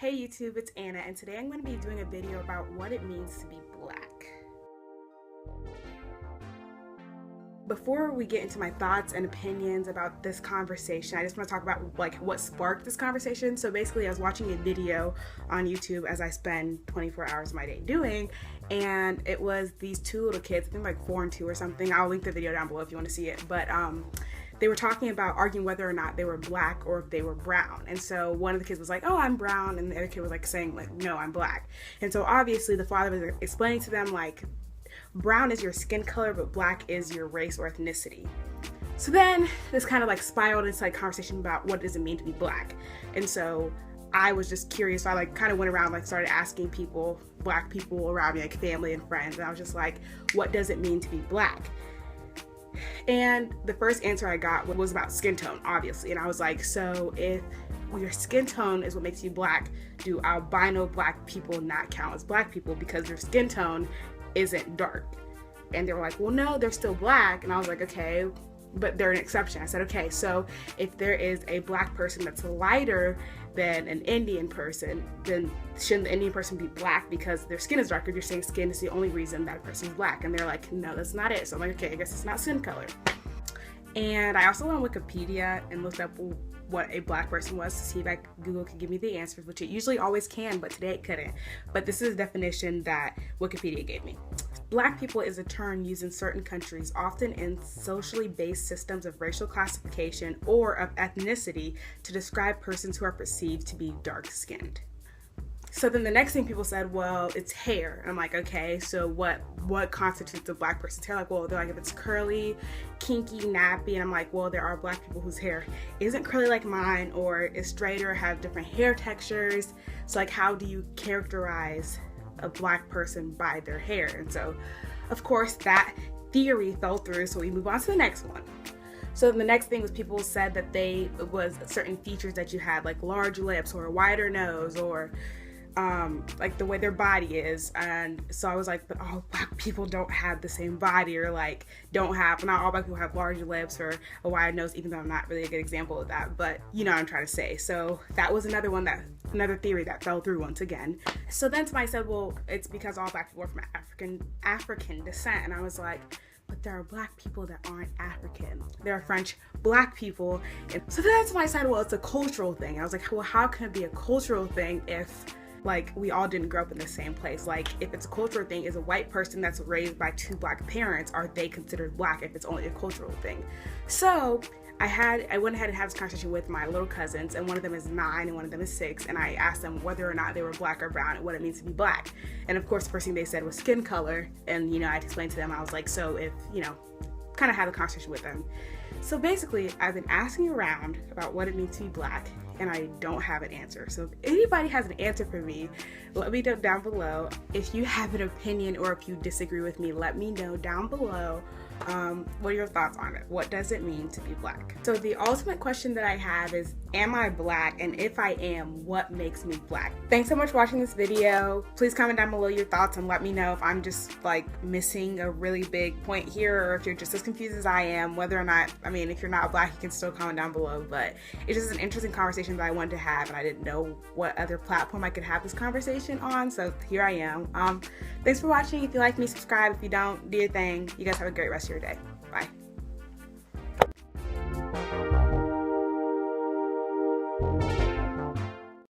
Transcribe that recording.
Hey YouTube, it's Anna, and today I'm going to be doing a video about what it means to be black. Before we get into my thoughts and opinions about this conversation, I just want to talk about what sparked this conversation. So basically I was watching a video on YouTube, as I spend 24 hours of my day doing, and it was these two little kids, I think like 4 and 2 or something. I'll link the video down below if you want to see it, but they were talking about arguing whether or not they were black or if they were brown. And so one of the kids was like, oh, I'm brown, and the other kid was like saying like, no, I'm black. And so obviously the father was explaining to them like, brown is your skin color, but black is your race or ethnicity. So then this kind of like spiraled into like conversation about what does it mean to be black. And so I was just curious, so I like kind of went around, like started asking people, black people around me, like family and friends, and I was just like, what does it mean to be black? And the first answer I got was about skin tone, obviously. And I was like, so if your skin tone is what makes you black, do albino black people not count as black people because their skin tone isn't dark? And they were like, well, no, they're still black. And I was like, okay, but they're an exception. I said, okay, so if there is a black person that's lighter than an Indian person, then shouldn't the Indian person be black because their skin is darker? You're saying skin is the only reason that person's black. And they're like, no, that's not it. So I'm like, okay, I guess it's not skin color. And I also went on Wikipedia and looked up what a black person was to see if Google could give me the answers, which it usually always can, but today it couldn't. But this is the definition that Wikipedia gave me. Black people is a term used in certain countries, often in socially based systems of racial classification or of ethnicity, to describe persons who are perceived to be dark-skinned. So then the next thing people said, well, it's hair. And I'm like, okay, so what constitutes a black person's hair? Like, well, they're like, if it's curly, kinky, nappy. And I'm like, well, there are black people whose hair isn't curly like mine, or is straighter, have different hair textures. So like, how do you characterize a black person by their hair? And so of course that theory fell through, so we move on to the next one. So the next thing was people said that it was certain features that you had, like large lips or a wider nose, or like the way their body is. And so I was like, but all black people don't have the same body, or like not all black people have large lips or a wide nose, even though I'm not really a good example of that, but you know what I'm trying to say. So that was another theory that fell through once again. So then somebody said, well, it's because all black people are from African descent. And I was like, but there are black people that aren't African. There are French black people. And so then somebody said, well, it's a cultural thing. I was like, well, how can it be a cultural thing if like we all didn't grow up in the same place? Like, if it's a cultural thing, is a white person that's raised by 2 black parents, are they considered black if it's only a cultural thing? So I went ahead and had this conversation with my little cousins, and one of them is 9 and one of them is 6, and I asked them whether or not they were black or brown and what it means to be black. And of course the first thing they said was skin color, and you know, I explained to them, I was like, so if, you know, kind of had a conversation with them. So basically I've been asking around about what it means to be black, and I don't have an answer. So if anybody has an answer for me, let me know down below. If you have an opinion or if you disagree with me, let me know down below. What are your thoughts on it? What does it mean to be black? So the ultimate question that I have is, am I black? And if I am, what makes me black? Thanks so much for watching this video. Please comment down below your thoughts and let me know if I'm just like missing a really big point here, or if you're just as confused as I am, whether or not, I mean, if you're not black, you can still comment down below. But it's just an interesting conversation that I wanted to have, and I didn't know what other platform I could have this conversation on, so here I am. Thanks for watching. If you like me, subscribe. If you don't, do your thing. You guys have a great rest of your day.